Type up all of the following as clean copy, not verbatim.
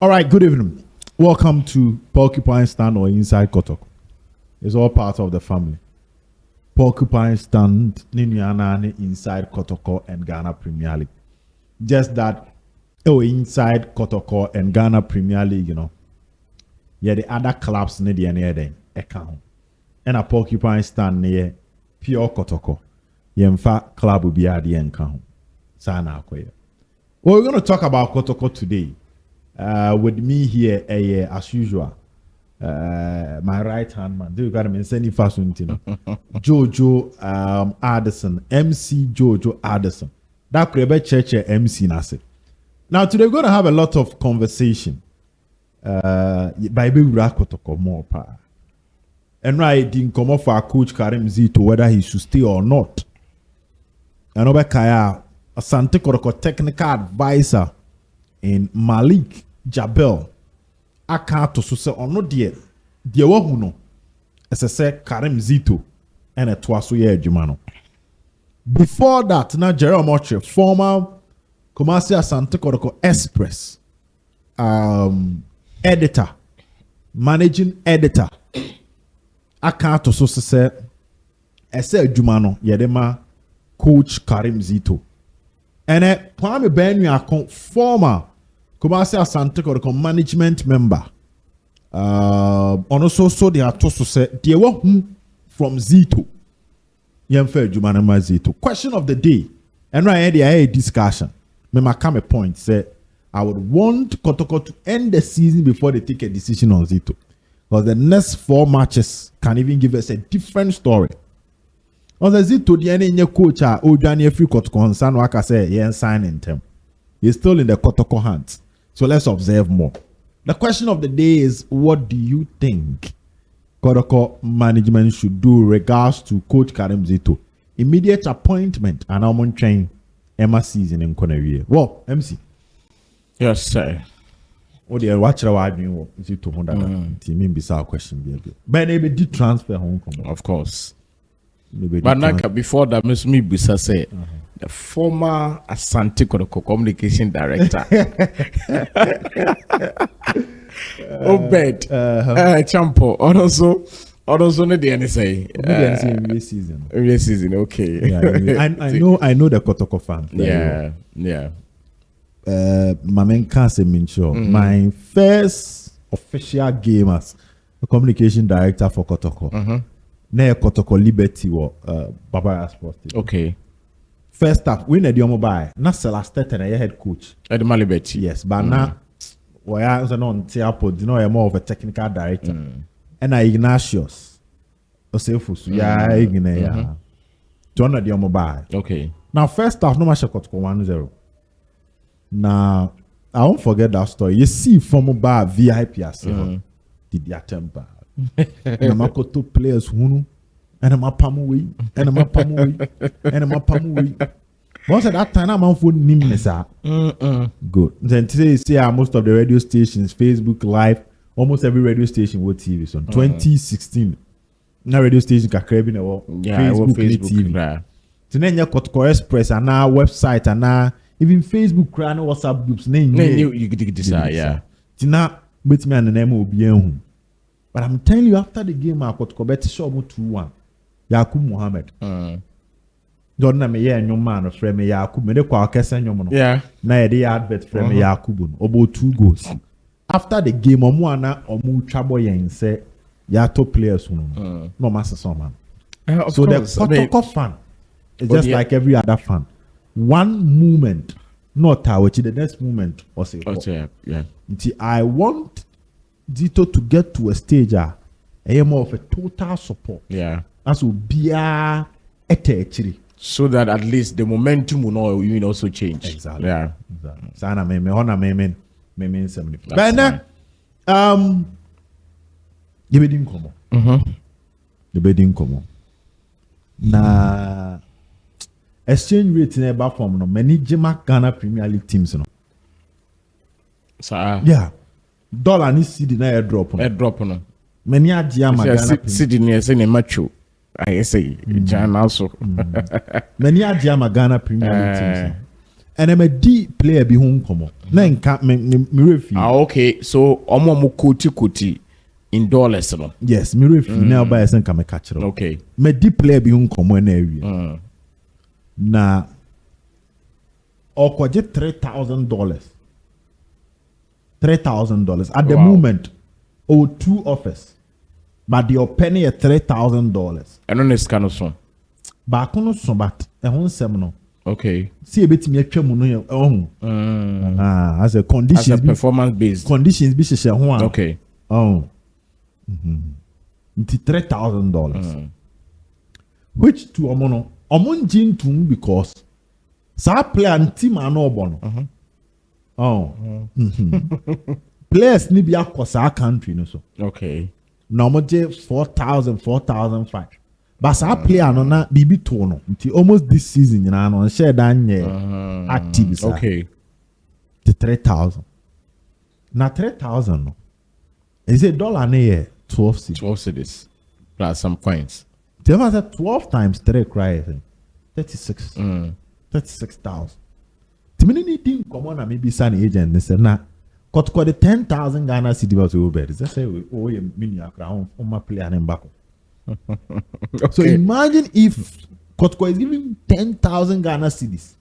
All right, good evening. Welcome to Porcupine Stand or Inside Kotok. It's all part of the family. Porcupine Stand, Ninyana, Inside Kotoko and Ghana Premier League. Just that, inside Kotoko and Ghana Premier League, the other clubs need the account. And a Porcupine Stand near pure Kotoko. Yemfa club will be at the account. Sana Well, we're going to talk about Kotoko today. With me here, as usual, my right hand man. Do you got him in sending fast Jojo Addison, MC Jojo Addison. That could be church MC Nase. Now today we're going to have a lot of conversation. Bible Rakotoko more pa. And right didn't come off our coach Karim Zito whether he should stay or not. And over Kaya, a Sante Koroko technical advisor in Malik Jabel aka to so say ono de wahu no ese say Karim Zito and etwa so ye adwuma no. Before that, na Jerome Oche, former Kumasi Asante Kotoko Express editor, managing editor aka to so say ese adwuma no ye de ma coach Karim Zito. And Kwame Benua, former Kumasi Asante Kotoko management member. Also, so they are to say, they were from Zito. Yemfe Jumanama Zito. Question of the day. And right here, there a discussion. Me come a point. Say, I would want Kotoko to end the season before they take a decision on Zito. Because the next 4 matches can even give us a different story. On the Zito, the any coach, Ojani free Kotoko on San Waka say, he signing him. He's still in the Kotoko hands. So let's observe more. The question of the day is, what do you think Kotoko management should do regards to Coach Karim Zito? Immediate appointment and I'm train Emma season in Konawie. Well, MC. Yes, sir. Oh, dear, watch our idea. Zito Honda. Team bizarre question. But they did transfer Hong Kong. Of course. But Naka, before that, Miss Mibisa say the former Asante Kotoko communication director. Obed Champo. Also, need the say. Every season, okay. Yeah, I know the Kotoko fan. Yeah. My main cancer my first official game as a communication director for Kotoko. Na Kotoko Liberty or Barbara Sports. Okay. First up, we need your mobile. Na Celeste and head coach. At Liberty. Yes, but now we are on Tiapo. You know, I'm more of a technical director. And Ignatius. Osefusu. Yeah, Ignatius. John at your mobile. Okay. Now, first off, no match Kotoko 1-0. Now, I won't forget that story. You see, from mobile VIP as did their temper. And I'm to players who and I'm a pamu and I'm a pamu and I'm a pamu. Once at that time, I'm on phone nimnesa. Good. Then today, see most of the radio stations, Facebook Live, almost every radio station with TV. So 2016, now radio station can crave in Facebook TV. Today, you Kotoko Express and now website and now even Facebook and WhatsApp groups. You could decide, yeah. Tina, bet me and the name will be home. But I'm telling you, after the game, I got Kobet show 2-1. Yakub Mohammed. Don't know me, yeah, no man of frame Yakub. Me de kwa kesa nyomono. Yeah. Na the advert frame Yakub. About 2 goals. After the game, omuana omu trouble yen say yato players no master some man. So course, the Kotoko fan is just like every other fan. One moment, not which the next moment was a yeah. I want Zito to get to a stage more of a total support. Yeah. As will be actually. So that at least the momentum will not also change. Exactly. Yeah. Sana me hona me 70. But now the bedding come on. The bedding come on. Na exchange rate in a form no many Ghana Premier League teams no. So yeah. Dollar ni CD na airdrop no. Airdrop no. Many Ghana CD ni say na macho. I say Ghana so. Many Ghana Premier League teams. and I'm a D player be home come na nka me refi okay, so omo koti in dollars no yes me refi na buy sen ka me catch okay me D player be home come na area na okoje $3,000 at the moment or 2 offers but the penny at $3,000 and on this kind of song back on so but a home seminal okay see a bit me as a condition as a performance based conditions be share one okay $3,000 which to omon jin tum because sa player anti man no bono players ni bi akọ sa country no so okay na omo je 4,500 but sa player no na bibi to no nti almost this season na no share dan ye active sa okay the 3,000 na 3,000 no is a dollar na ye 12 cedis plus some coins they must have 12 times 3 cry 36,000 timini ni din come on maybe san agent they say na kotko the 10,000 Ghana cedi was over they say oh you mini akra on my player name back okay. So imagine if Kotko is giving 10,000 Ghana cedis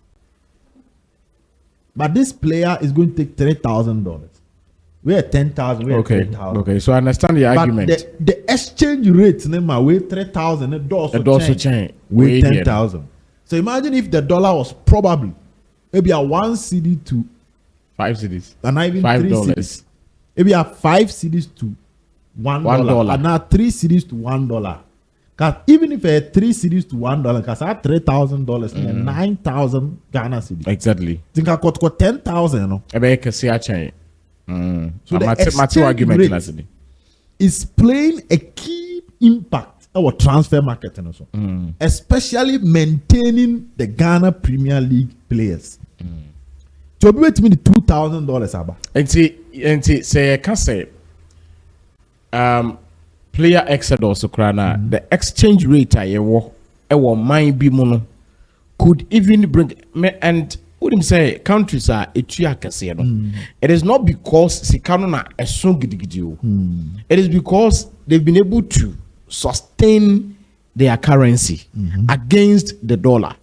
but this player is going to take $3,000 we are 10,000 we are okay 10,000 okay so I understand the argument but the exchange rate name we 3,000 it does change we 10,000 so imagine if the dollar was probably maybe a 1 cedi to 5 cedis and even $5 3 cedis maybe a 5 cedis to $1 and now 3 cedis to $1 because even if a 3 cedis to $1 because at $3,000 and 9,000 Ghana cedis exactly think I got 10,000 no ebe ka see a change so the exchange argument rate is playing a key impact our transfer market and also especially maintaining the Ghana Premier League players to be with me the $2,000 aba enti say can say player exodus krana the exchange rate ayewo ewo man bi mu no could even bring me and what him say countries are etua kase no it is not because sikano na eso gidigidi o it is because they've been able to sustain their currency against the dollar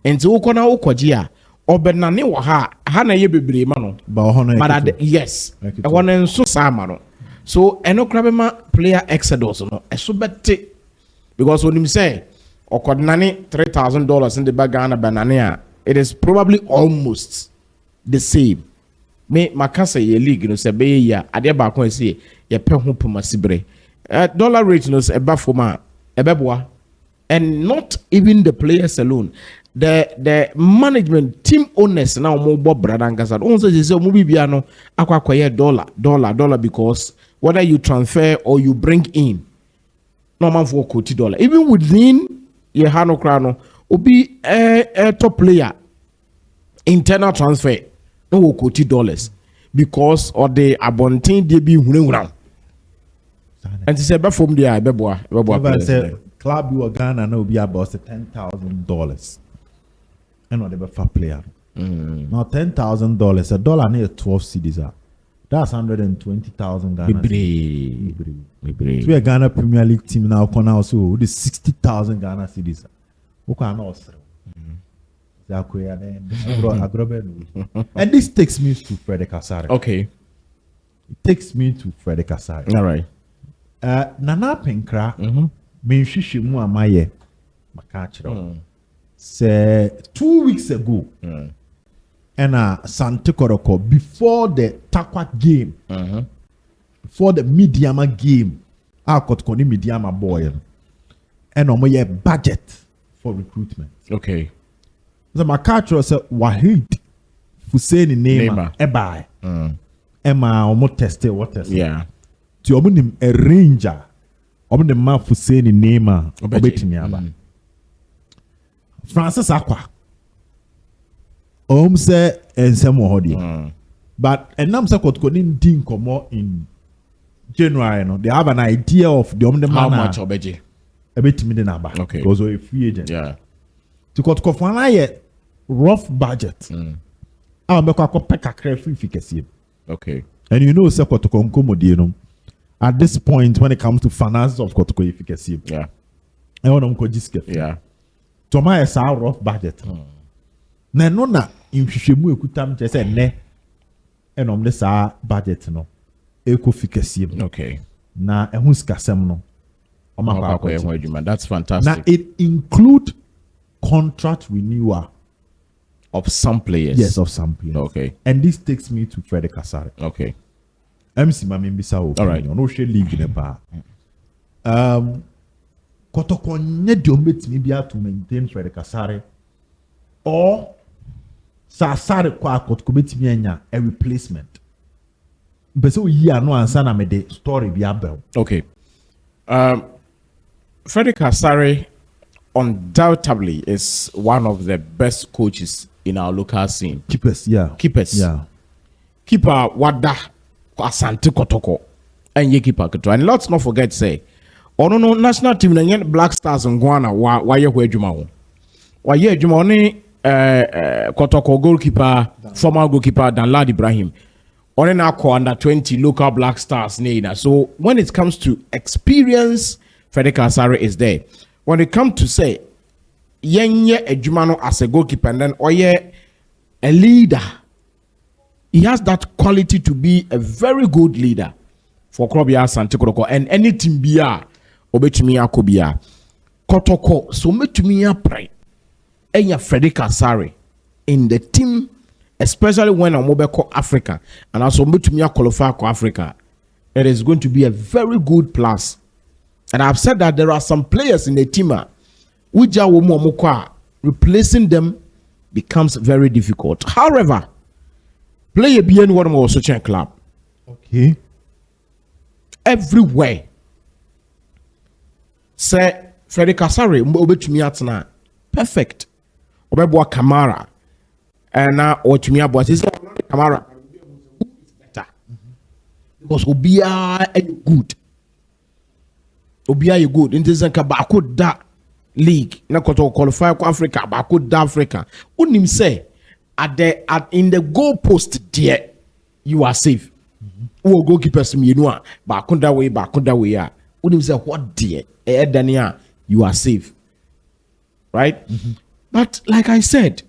and so ukona ukoji a obenane wo ha na ye bebre ma no but yes e wona nso sa ma no so eno krabema player exodus no eso bete because when him say okodnane $3,000 in the bagana banane a it is probably almost the same me makasa ye league no se be ya ade ba kon se ye pe ho poma sibre dollar rate no se eba foma ebeboa and not even the players alone the management team owners now mo bo brada ngasa on say mo bibia no akwakoye dollar because whether you transfer or you bring in no man for $40 even within ye hano krano obi top player internal transfer no $40 because of the abontin dey be hunhunam and say be from there beboa club you Ghana no be about $10,000 and no dey for player now $10,000 a dollar near 12 cedis that's 120,000 Ghana Maybe. So we a Ghana Premier League team now come out so with 60,000 Ghana cedis who can also and this takes me to Frederick Asare. Okay. It takes me to Frederick Asare. All right. Nana Penkra me hwehwe mu amaye maka kire say 2 weeks ago and Sante Koroko before the Takwat game before the Midiama game I got koni Midiama boy and omoye budget for recruitment. Okay. The Makatro said Wahid Hussein name Ebai Emma omo tested what test. Yeah. To omo a ranger omo the man Hussein name obetimi aba. Francis Akwa say ensem wo hodi. But enam say kotkonim din komo in January no they have an idea of the man how much obeje ebetimi de na ba. Okay. Because we a free agent. Yeah. To kotkofana ye rough budget a mbeko akopɛ kakra free fikasi. Okay. And you know say Kotoko nkomodie no. At this point when it comes to finances of Kotoko effikasi. Yeah. I want to go Yeah. Toma is a rough budget. Na no na nhwehwemu ekutam che say ne enom de sa budget no eko fikasi. Okay. Na ehun sikasem no. That's fantastic. Now it include contract renewal of some players. Yes, of some players. Okay. And this takes me to Frederick Asare. Okay. MC Mamimbisa. All right. No share league in a bar. Kotoko nye diombet me bia to maintain Frederick Asare or Asare kwa Kotoko betimi anya a replacement. Beso yi ano ansa na me de story bi abel. Okay. Frederick Asare undoubtedly is one of the best coaches in our local scene. Keepers. Keeper wada Asante Kotoko and ye keeper Koto. And let's not forget say no national team na Black Stars in Ghana why ye adwuma why ye adwuma oni Kotoko goalkeeper former goalkeeper Danlad Ibrahim on na under 20 local Black Stars na. So when it comes to experience, Frederick Asare is there. When it comes to say yenye adwuma as a goalkeeper and then oye a leader, he has that quality to be a very good leader for Krobia Asante Kotoko and any team bia obetumi akobia Kotoko so metumi apre enya Frederick Asare in the team, especially when Omobeko Africa and also metumi qualify for Africa. It is going to be a very good plus. And I've said that there are some players in the team replacing them becomes very difficult. However, player bien one more such a club. Okay. Everywhere. Say Frederick Asare obetumi atna perfect. Obeboa Kamara. And now otumi abo say Kamara who is better. Because Obia good. Obia you good. In this Kabako da league. Na koto qualify for Africa. Bako da Africa. Unim say in the goalpost there, you are safe. Who goalkeepers me know bako da way. Unim say what there? Dania, you are safe. Right? But like I said,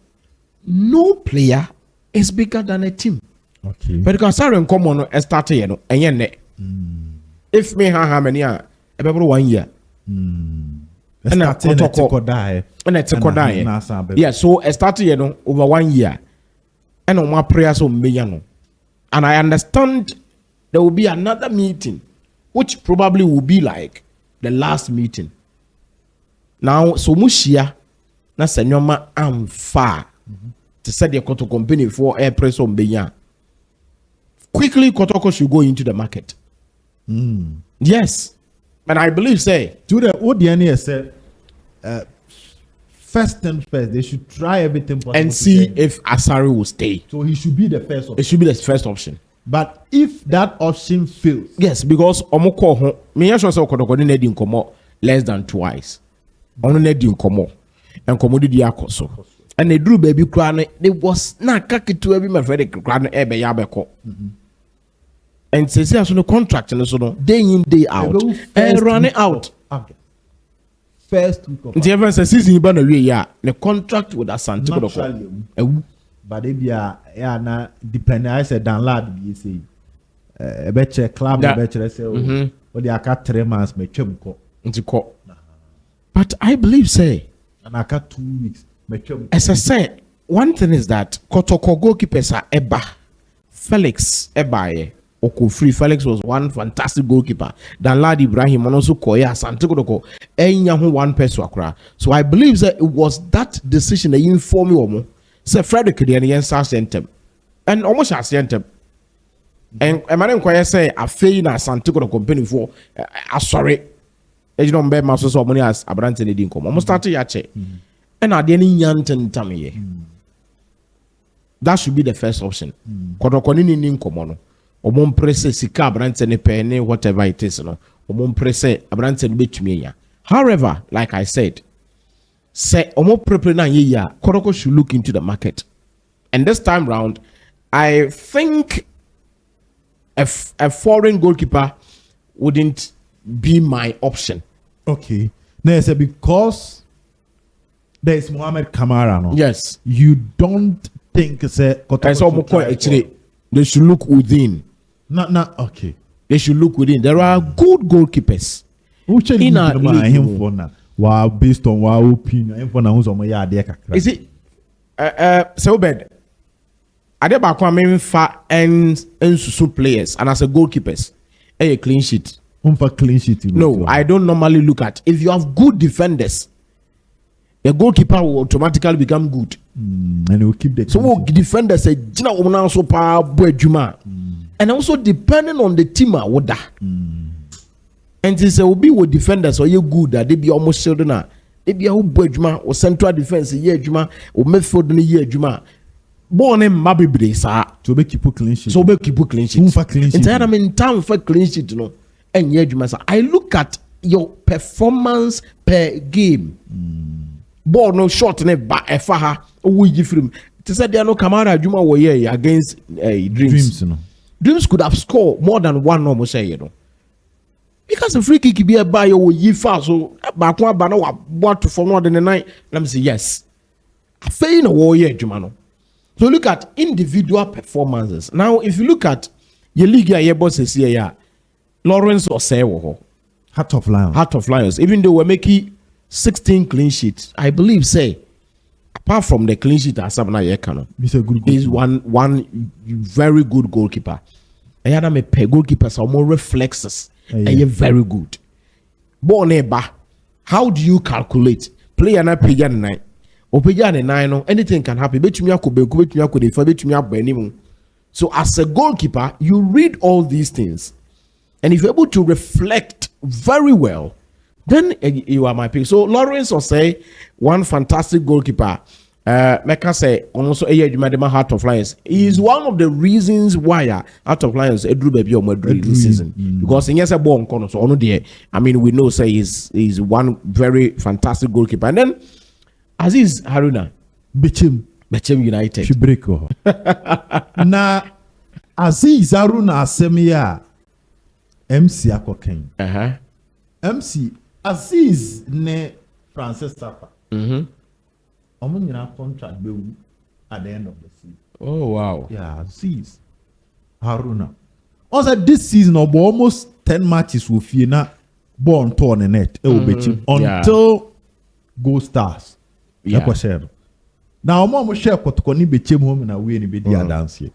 no player is bigger than a team. Okay. But because Asare come on start and if me how many about 1 year. And yeah, so I started over 1 year. And on my prayers on me. And I understand there will be another meeting, which probably will be like the last meeting. Now, so Mushia, na senyoma am far to set the Kotoko company for air press on Benya. Quickly, Kotoko should go into the market. Yes. And I believe, say, to the ODNA said, first things first, they should try everything possible and see if Asare will stay. So he should be the first option. It should be the first option. But if that option fails, yes, because Omoko, me sure so Kotoko need in komo less than twice. Ono need in komo and commodity akoso. And they drew baby crown. They was not kaki to every my friend crown ebe yabeko. And say as on the contract and so day in day out and running out. First week of the ever season ban the contract with Asante Kotoko. But if you are na depending, I said Danlad be say a better club better say or they are cut 3 months me chemko. But I believe say and I cut 2 weeks me chemko. As I said, one thing is that Kotoko goalkeepers are Eba Felix Ebaye. Free Felix was one fantastic goalkeeper. Danlad Ibrahim and also Koya Asante Kotoko. One person. So I believe that it was that decision that you informed me. Say Frederick the answer sent him. And almost I sent him. And Emmanuel Koya say I fail na Asante Kotoko company for Asare. You know, be my so money as Abrante didn't come. Almost started yache. And I didn't yanten tamiye. That should be the first option. Kotoko ni come Omon presse sika abrante ne pene whatever it is no omon presse abrante ne betumi ya. However, like I said, say omo prepare na ye ya Kotoko should look into the market And this time round, I think a foreign goalkeeper wouldn't be my option. Okay. Now, I said because there is Mohamed Kamara, no? Yes. You don't think say I saw actually they should look within. Not okay. They should look within. There are good goalkeepers. In our league, wow, based on our opinion, is it so bad? Adebakwa mean fa and susu players and as a goalkeepers, a clean sheet. Clean sheet. No, I don't normally look at if you have good defenders, the goalkeeper will automatically become good. And he will keep the so defenders say so and also depending on the team and this will be with defenders or you good that they be almost children they be a or central defense or midfield in the born in Mabibre to make you put clean sheet. So make you put clean sheet. Entire I'm in town for clean sheet, you know. And yeah, I look at your performance per game. Ball no short in a faha. We give him. To say there no Kamara Juma were here against Dreams. You know. Dreams could have scored more than one normal say, you know. Because the free kick be a buy or ye fast so back one banner what to for more than a night. Let me say yes. I fail in a warrior Jumano. So look at individual performances. Now, if you look at your league, your bosses here, Lawrence Osei Heart of Lions. Even though we're making 16 clean sheets, I believe, say, apart from the clean sheet, he's one very good goalkeeper. I had a goalkeeper, so more reflexes. And you're very good. Boneba, how do you calculate? Play an appeal night. Anything can happen. So as a goalkeeper, you read all these things, and if you're able to reflect very well, then you are my pick. So Lawrence Osei, one fantastic goalkeeper. Mecca say also a Heart of Lions. He is one of the reasons why Heart of Lions drew baby on Madrid this season because in yes a born corner. So on there, I mean we know say he's one very fantastic goalkeeper, and then Aziz Haruna, Bechem United. Shibreko. Na Aziz Haruna asemia MC Akoken. MC Aziz ne Francis Sapa. Contract at the end of the season. Oh wow. Yeah, Aziz Haruna. Also this season almost 10 matches with Fiena born torn in net until Go Stars. Yeah. Now, mom share Kotokoni became home and away in the dance here.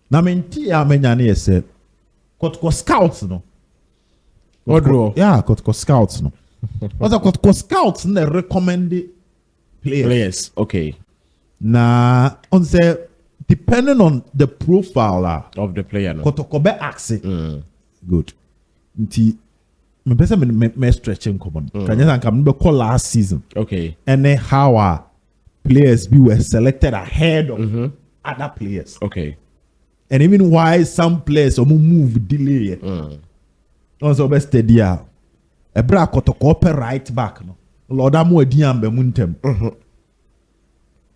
Now, menti amenyane said Kotoko scouts no. Yeah, Kotoko scouts no. Also, Kotoko scouts ne recommended players. Okay. Now, on say depending on the profile of the player, no. Kotoko be axe. Good. Nti me stretching common. Can you come call last season? Okay. And then how our players were selected ahead of other players. Okay. And even why some players move delay. Also best steady. A bra kotokope right back no. Lord amu ediambe muntem.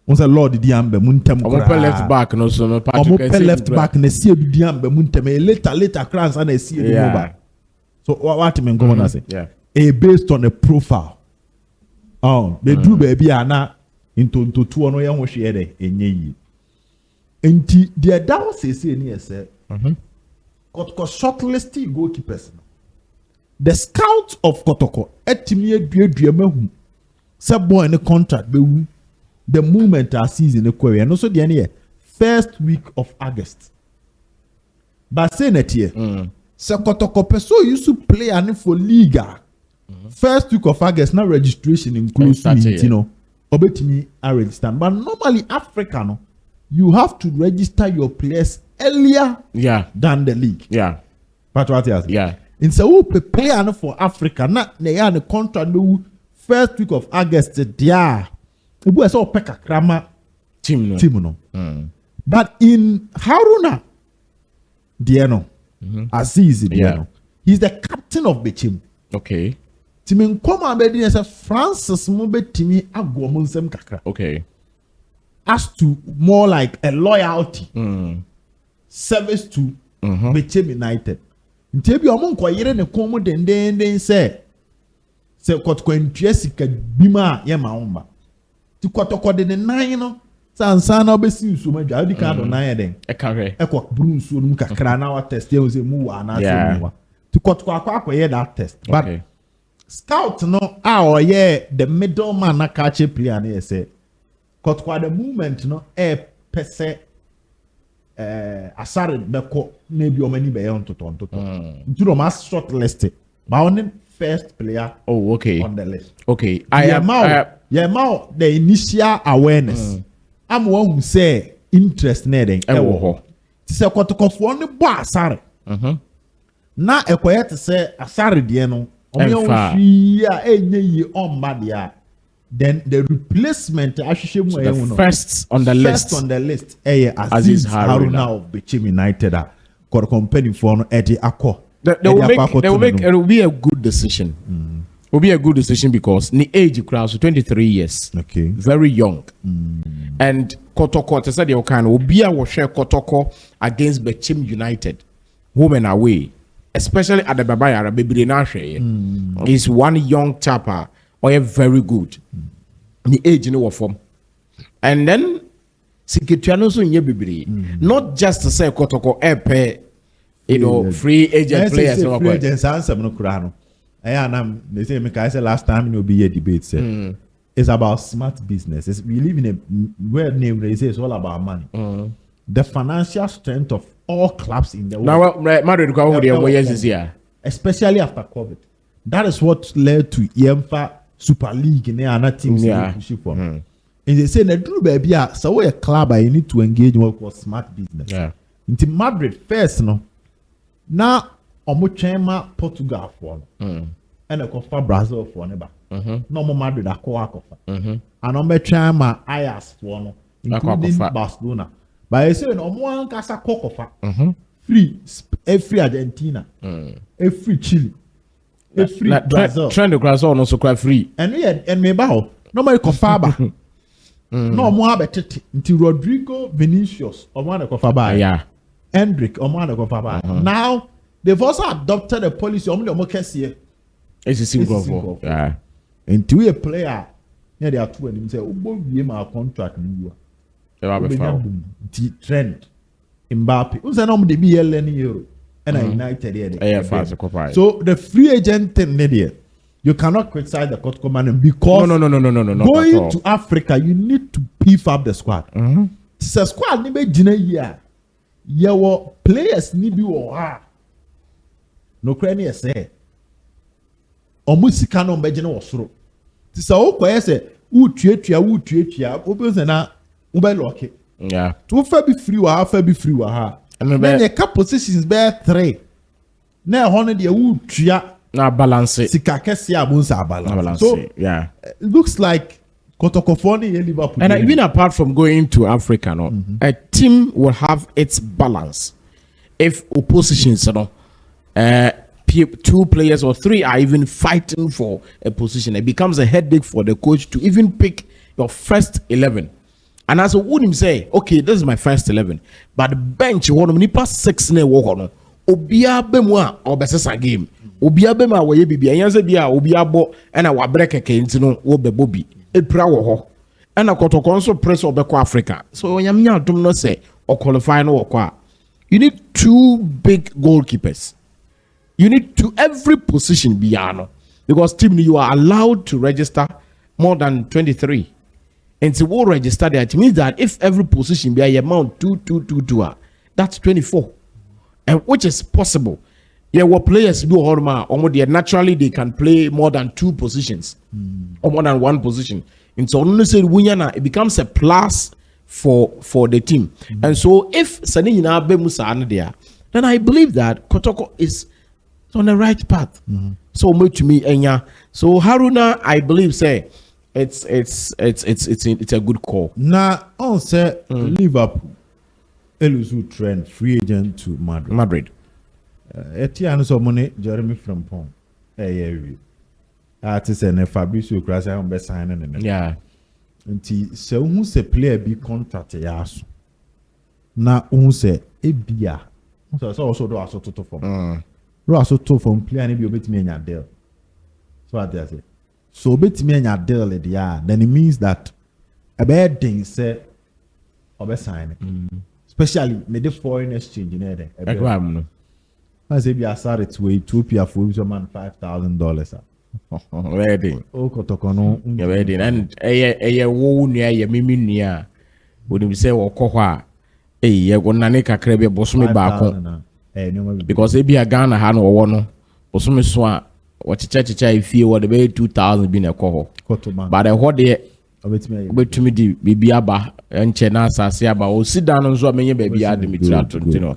Once Lord ediambe muntem. Omo left back no so no part. Omo left back ne see ediambe muntem. Later clans and see ediambe. So what I mean, go on say, based on the profile. They do baby ana into two no young share enye. Enti the down say ni say. Kotoko shortlisted goalkeepers. The scout of Kotoko etimi adua mahu. Say boy in the contract be the moment our season e query and also the first week of August. But say net here. So Kotoko Peso used to play and for Liga. First week of August, now registration includes you know. Obetimi are registered. But normally Africa, no, you have to register your players earlier than the league. Yeah. But what else? Yeah. In so we play for Africa, not the contract first week of August, yeah. We saw Pekka Krama team no. But in Haruna, Diano. Aziz Diano. He's the captain of the team. Okay. Timin Koma Bedi as Francis Mube Timi Agwamonsem Kakra. Okay. as to more like a loyalty service to Bechem United. Ntebi omo nkoyere ne komo dendenden se kotoko ntuasika bima ye maomba. Ti kotoko de ne nan no sansa na obesi nsuo madwa odi ka do nan ye den. E kare. E ko bru nsuo num kakra na wa test ye ze mu wa na se mu wa. Ti kotoko akwa that test. But scout no the middleman na catch player na say kotoko the movement no pese Asare beko maybe omani be yon toto. Ntino mas shortlisted. But only first player on the list. Okay. I am out the initial awareness. I'm one who say interest needing. Say kotoko for the boy Asare. Na ekoye to say Asare die no. Then the replacement the first on the list Aziz Haruna of Bechem United got company for Eddie Akko. It will be a good decision. It will be a good decision because the age crowd 23 years. Okay. Very young. And Kotoko said you can will be a share Kotoko against Bechem United. Women away. Especially at the Babaya Rabbi is one young tapper or very good. The age in our form. And then Sikitiano so not just to say Kotoko pay free agent players. Free agents answer no kurano. They say I said last time will be a debate. It's about smart business. We live in a word name they say it's all about money. The financial strength of all clubs in the world. Now, Madrid go over this year, especially after COVID. That is what led to EMFA Super League in other teams. And they say, baby, so a club I need to engage in what was smart business. Yeah. Into Madrid first, no. Now, Omochema Portugal for and a cofa Brazil for never. No more Madrid a coacofa. And Omochema Ajax for no, including Barcelona. But I say no more casa cocofa. Free Argentina, free Chile, free Brazil. Trend the grass on also quite free. And me bow. No more cofaba. No more betete until Rodrigo Vinicius or one cofaba. Yeah. Hendrick or one cofaba. Now they've also adopted a policy on the Mokessie. It's a single. Yeah. Until a player, they are two and him say, we my contract in you. Trend. Mbappe. Who's an the BL euro and a United here. So the free agent thing there, you cannot criticize the Kotoko man because no. Going to Africa, you need to beef up the squad. It's a squad nibe jina here. Your players need you or no cranny say. Omusika no mbejina wasro. It's a okwa say who treat ya open na ube lucky. Yeah. To be free wa and then a couple positions bear 3. Now 100 year wood tria na balance. Sikakesia bunsa balance. So it looks like Kotokofoni Liverpool. And even apart from going to Africa, a team will have its balance. If oppositions, two players or 3 are even fighting for a position, it becomes a headache for the coach to even pick your first 11. And as a would say, okay, this is my first 11, but the bench one many past 6 ne walk on. Obia bemwa or besesa game. Obia bema we bibi anyanse bia obia bo and a wabreke ke ntino wo be bobi. E pra wo ho. And a kotoko so press obeko Africa. So nyamnya dum no say or qualify no kwa. You need 2 big goalkeepers. You need to every position biano because team you are allowed to register more than 23. And to all register there, it means that if every position be a amount 2, that's 24, and which is possible. Yeah, what players do naturally they can play more than 2 positions or more than 1 position. And so it becomes a plus for the team. And so if Sanina Bemusa there, then I believe that Kotoko is on the right path. So much to me, Enya. So Haruna, I believe, say. It's a good call. Now, on say Liverpool, Elusu trend free agent to Madrid. Etienne so money Jeremy Frimpong. Artist and Fabrizio Crasa on best signing. Yeah. Nti sɛ wohu sɛ player bi contract yɛ aso na wohu sɛ ebia wohu sɛ ɔsɔ do aso toto fam do aso toto fam player no bi obetumi anya deal so ate ase so obetumi anya deal deɛ a then it means that ɛbɛyɛ den sɛ ɔbɛsign especially ne de foreign exchange na ɛdɛ ɛkura mu no say bi Asare to Ethiopia for man $5,000 wedding okotoko no wedding and eye wo nua ye mimi nua wonim say wo kɔ hɔ a ye wonane kakra bi bosome baako because e bi a Ghana ha no wo no bosome so a wo chicha efie wo de be 2,000 bi na kɔ hɔ but ɛhɔ de obetumi di bibi aba enche na asase aba o sidan nso a menye baby admitri atonti no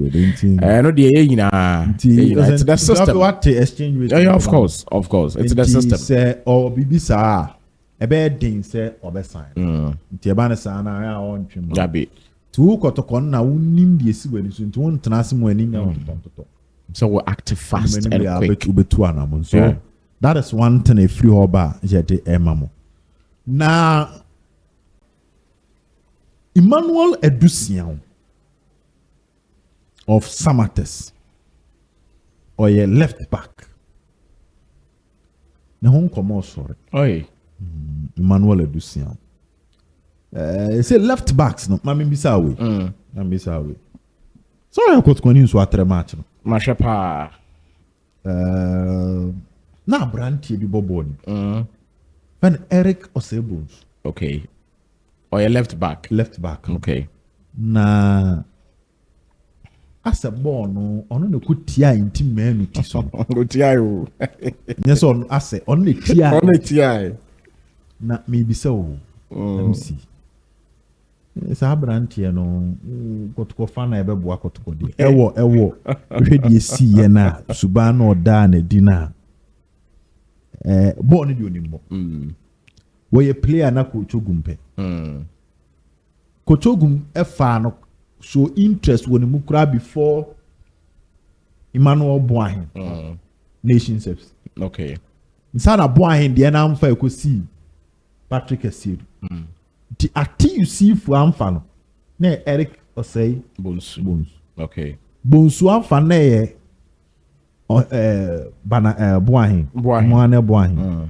no de ye nyina it's the system what exchange rate yeah, of course it's the system say or bibi sa e be din say obesign nti e ba na sa na ya on twem gabi tu kotoko na wonim de esi wani so nti won tena ase mu ani na tontoto so we active fast and quick ubetu anamo so that is one thing a free hoba je de emamo na Emmanuel Edusian of Samates or a left back. Na hon komo sorry. Oi. Emmanuel Edusian. Say left backs no. Mami bisa we. Mami bisa we. Sorry I got koni so atre match no. Mashapa. Na brantie bi bobo ni. When Eric Osei Bonsu. Okay. Or a left back. Left back. Okay. Na as a ball no ono ne kutia inti menu ti so. Kutia yo. Yes on ase on ne tia. On ne tia. Na maybe so. Let me see. Sa brantie no kotoko fa na ebe boa kotoko de. Ewo hwe de si ye na suba na oda na di na. Ball ni di onimbo. We a player na Coach Ogumpe. Coach Ogum efa no show interest when mu kura before Emmanuel Boahin. Nation Service. Okay. Insana Boahin de na amfa ekosi Patrick Asiru. The ati you see for amfa no. Na Eric Osei Bonsu. Okay. Bonsu amfa na ye bana Boahin. Boahin.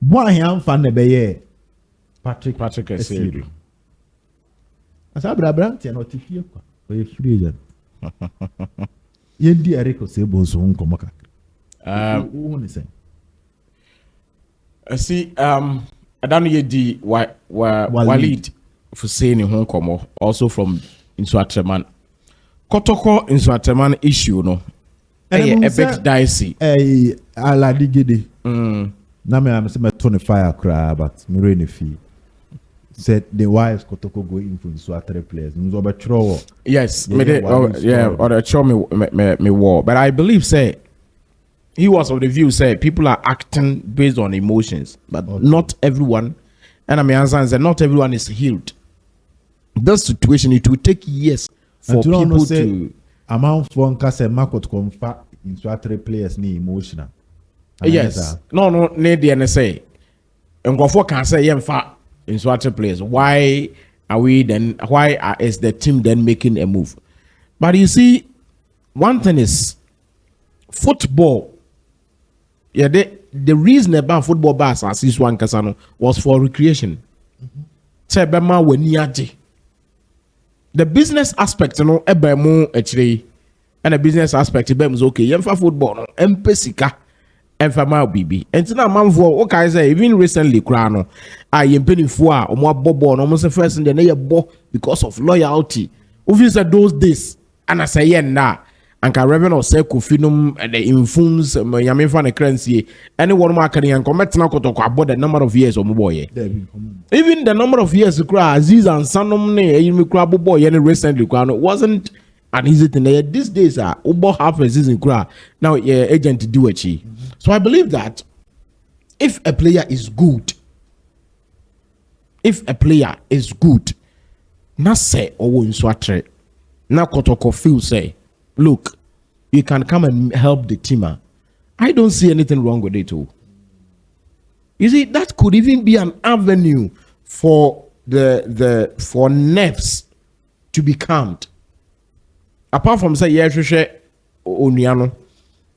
Boahin amfa na be ye Patrick Asiru. Asa brabrantie no tifie kwa. We free agent. Yendi Eric Osei Bonsu nkomo kakra. Who ni say? See Adano Yedi Walid for saying in Hong Kong, also from Insuatreman. Kotoko Insuatreman issue no. A bit dicey. Aladigede. Na me am say me 25 cry but me rain fee. Said the wives Kotoko go in for Insuatre players. Mzo be throw. Yes, or the show me war. But I believe say he was of the view say people are acting based on emotions, but not everyone. And I mean, answer not everyone is healed. This situation it will take years for people to. Amount for nkase market confa Insuatre players ni emotional. Yes, no, need the NSA. And go can say yemfa Insuatre players. Why are we then? Why is the team then making a move? But you see, one thing is football. Yeah, the reason about football bars as this one Kasano was for recreation. Sebema weniaje. The business aspect, no, ebemo actually, and the business aspect, is okay. Yemfa football, no, empesika, emfa bibi. And now, man, for okay, I say even recently, Krano, I am penny for or more bobo, no, almost the first in the near bo because of loyalty. Obviously, those days, and I say, yeah, nah. Anka revenue or say kufinum and the influence yami fan currency anyone marketing and comment na kotoko about the number of years or boy. Even the number of years Aziz and Sanum ne boy any recently wasn't an easy thing. These days are about half a season now agent do it. So I believe that if a player is good, na say or in swatre na kotoko feel say look, you can come and help the team. I don't see anything wrong with it too. You see, that could even be an avenue for the for nerves to be calmed. Apart from say Oniano,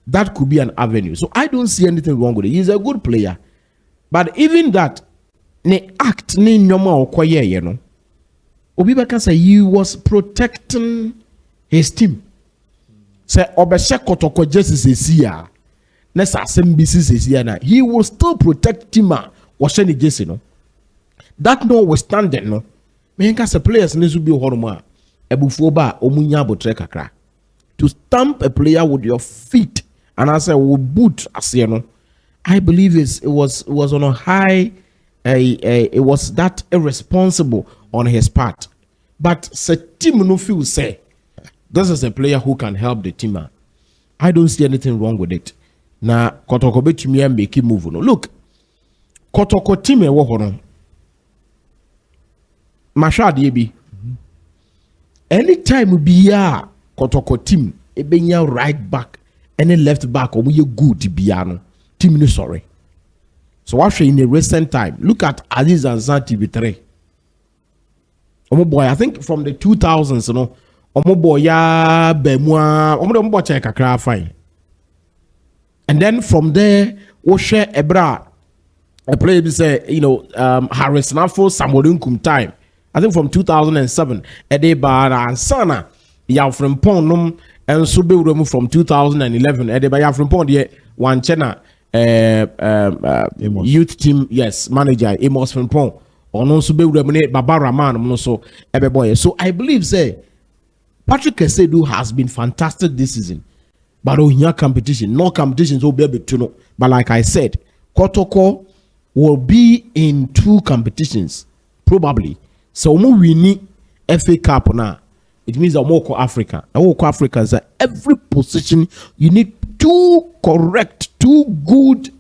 that could be an avenue. So I don't see anything wrong with it. He's a good player, but even that, ne act ne normal okoye you know. Obi Baka say he was protecting his team. Say obese kotoko jesi sesia. Na sa sembisi sesia na he will still protect team was any jesi no. That notwithstanding no. Me nka say players ne be horoma ebufuo ba omunya abotre kakra. To stamp a player with your feet and I say with boot as you know. I believe it was on a high it was that irresponsible on his part. But the team no feel say this is a player who can help the team. I don't see anything wrong with it. Now Kotoko betumi make him move no. Look, Kotoko team e wo hono. Mashad yebi. Anytime we are Kotoko team e benya right back any left back or we good biano team no sorry. So actually in the recent time, look at Aziz Haruna TV3. Omo boy, I think from the 2000s, you know, omo boy ya bemwa, omo boy check kakra fine. And then from there, we share ebra. A player say, you know, Harris Nafo Samodunkum time. I think from 2007, Edeba and Sana, ya from Ponum and Sube from 2011. Edeba ya from Pond ye one chena. Youth team, yes, manager Amos Frimpong or no sube Babara man so boy. So I believe say Patrick Kesedu has been fantastic this season, but no competition, no competitions will be able to know. But like I said, Kotoko will be in 2 competitions probably. So we need FA Cup now. It means that more Africa. Africa is every position you need 2 correct, 2 good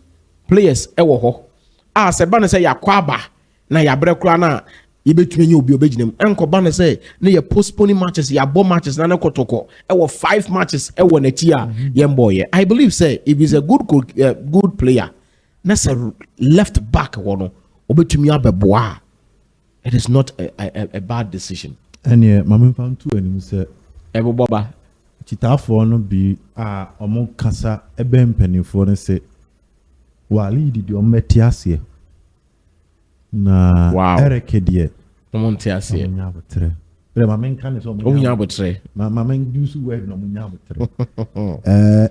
players. Sebana say yakwaba na yabrekra na yebetumi nye obi obeginem. Enko bana say na ye postponing matches, ya bo matches na Kotoko. 5 matches na tia yemboye. I believe say if he's a good player, that's a left back wono obetumi abeboa. It is not a bad decision. And yeah, Mama found 2 and he said Ebo Boba Chitafo no be omo kasa ebe mpanifo no se wali di ometiasie na wow. Ereke die ometiasie nya botre bre mama nka ne so nya botre mama use word no nya botre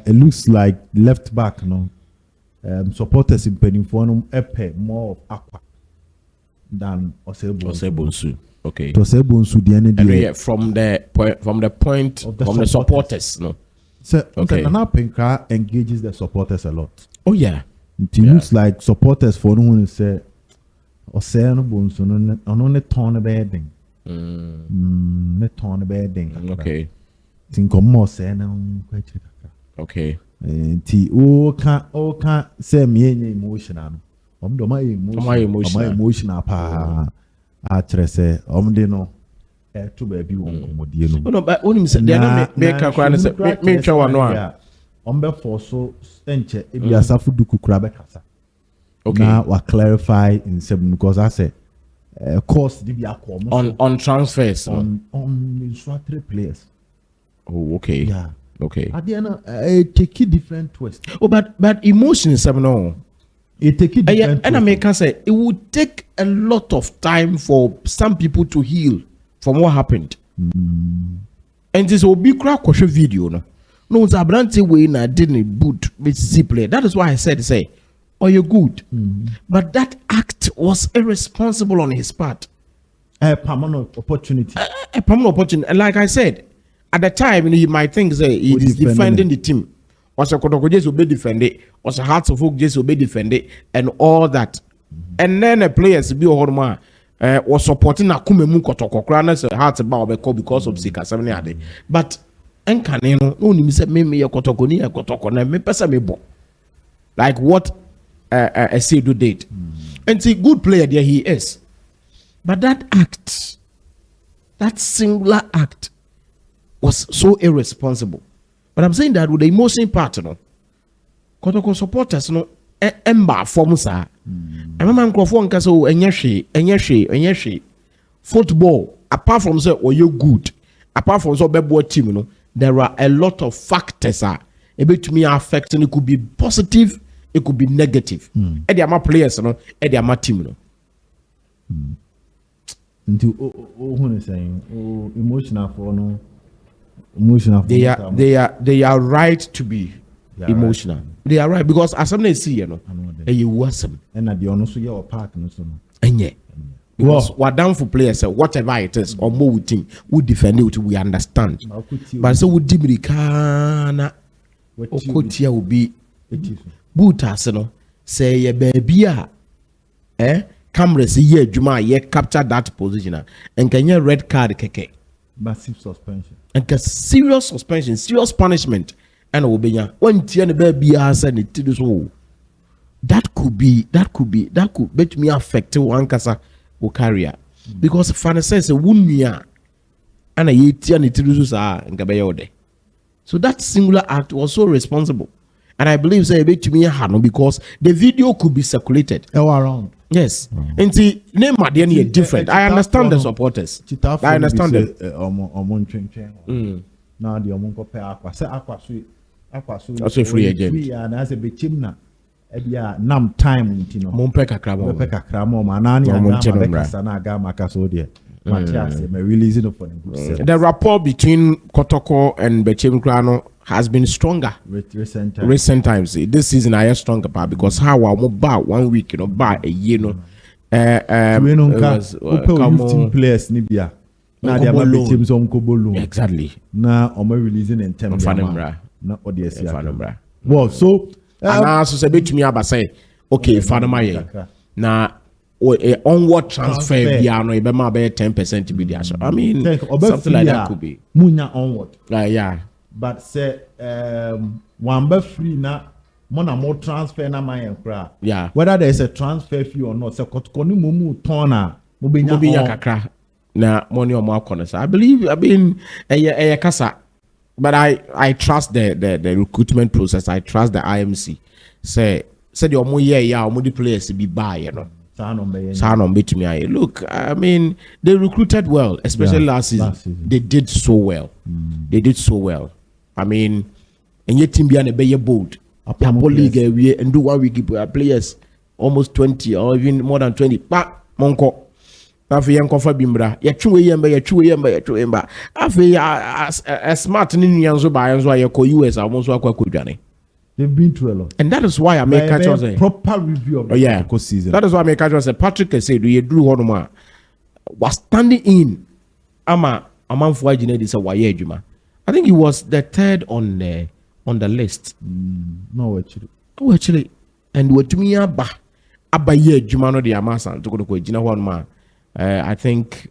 it looks like left back no supporters mpanifo no epe more of aqua than Osei Bonsu. Okay. To Osei Bonsu the end yeah, from the point of the supporters, no. So okay. Nana Penkra engages the supporters a lot. Oh yeah. It looks like supporters for no one say Osei Bonsu no ne turn a bedding. Ne turn a bedding. Okay. Think of more say na quite. Okay. Ti o can't say me emotional. My emotional pa atrese omde no to baby won komodie no. No, but only say they no make kakra say me twa wano a ombe for so enche e bia safu duku kura be kasa. Okay. Now we clarify in seven because I say course di bia ko on transfers on instructor players. Oh, okay. Yeah. Okay. At the end take a different twist. Oh, but emotions no. It take it different. And I can say it would take a lot of time for some people to heal from what happened. And this will be crack video no. No, it's a brand way na didn't boot with play. That is why I said say, oh you're good. But that act was irresponsible on his part. A permanent opportunity. A permanent opportunity. And like I said, at the time you might think say he is defending the team. Was a Kotoko just will be defended, was a Hearts of Oak just will be defended, and all that. And then the players be Horma was supporting Akumemu Kotoko Kranas Hearts about because of Sika 70. But Enkaneno, no, said me a Kotoko ni a Kotoko, and me pesa me bo. Like what Seydou did. And see, good player there he is. But that act, that singular act, was so irresponsible. But I'm saying that with the emotion part, no, Kotoko supporters, no, ember form, sir. I remember Microphone Caso, and Yashi. football, apart from say, oh, you're good, apart from so bad team, you know, there are a lot of factors a bit to me affecting. It could be positive, it could be negative. And they are my players, you know, and they are my team, you know. Into who is saying emotional for no emotional. They are right to be emotional. Right. They are right because as somebody see, you know, you wasn't. And at the honest with your park, no so. And yeah. Because we're down for players, whatever it is, or more with team, we defend it, we understand. But so would Dimricana, Okotia will be Butas, you know, say, yeah, baby, cameras, yeah, Juma, yeah, capture that position, and can you red card, keke? Massive suspension. And serious suspension, serious punishment, and obey one tier, baby, has and it to do so. That could bet me affect one casa. Career because Fana says a wunya and a yeti and it are in Gabayode. So that singular act was so responsible, and I believe say a bit to me because the video could be circulated all around. Yes, and see, name Madiani different. I understand the supporters. I understand them. Now the Omonko pay aqua say also free agent. And as a bit chimna. Ebia nam time you know Mompeka kramo manani agama sana agama kasodie Matthias me releasing for the rapport between Kotoko and Bechem Krano has been stronger recent times. This season I am stronger because how I about 1 week, you know, by a year, you know, players nibia na dia ma Bechem so mkobolu exactly na omo releasing in terms na odiesi well so and also say bet me aba say okay Fanama ye na onward transfer bia no e be ma be 10% be there. I mean something like that could be munya onward yeah but say one be free na more transfer na my kra yeah whether there is a transfer fee or not say kotkoni mumu ton na mo benya kakra na money o mo akona. I believe I mean kasa. But I trust the recruitment process. I trust the IMC. Say the omo yeah omo the players be buy, you know. Look, I mean they recruited well, especially last season. They did so well. They did so well. I mean, and yet team be on a better board. A league and do 1 week players almost 20 or even more than 20. But Monko. Afi yankofa bimbra ya chuwe yemba afi a smart ni yanzo ba yanzo ayeko US almost akwa kodwane. They've been through a lot, and that is why I make a proper review of the season. That is why I make a Patrick said we drew one was standing in ama for this away juma. I think he was the third on the list. No actually and what me aba ye juma no the amasa to go jina one man. I think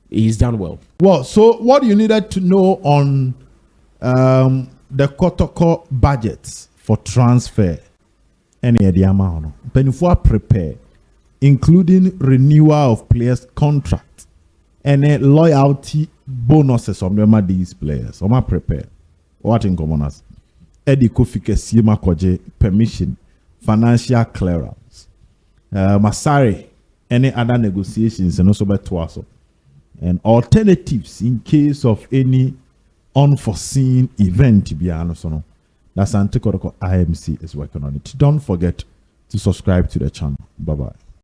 he's done well. Well, so what you needed to know on the Kotoko budgets for transfer, any idea, man? Before prepare, including renewal of players' contract and loyalty bonuses on them these players. Oma prepare. What in commoners? Eddie Kofike Sima Koje permission, financial clearance, Asare. Any other negotiations and also by Twaso and alternatives in case of any unforeseen event. That's Anticortical IMC is working on it. Don't forget to subscribe to the channel. Bye bye.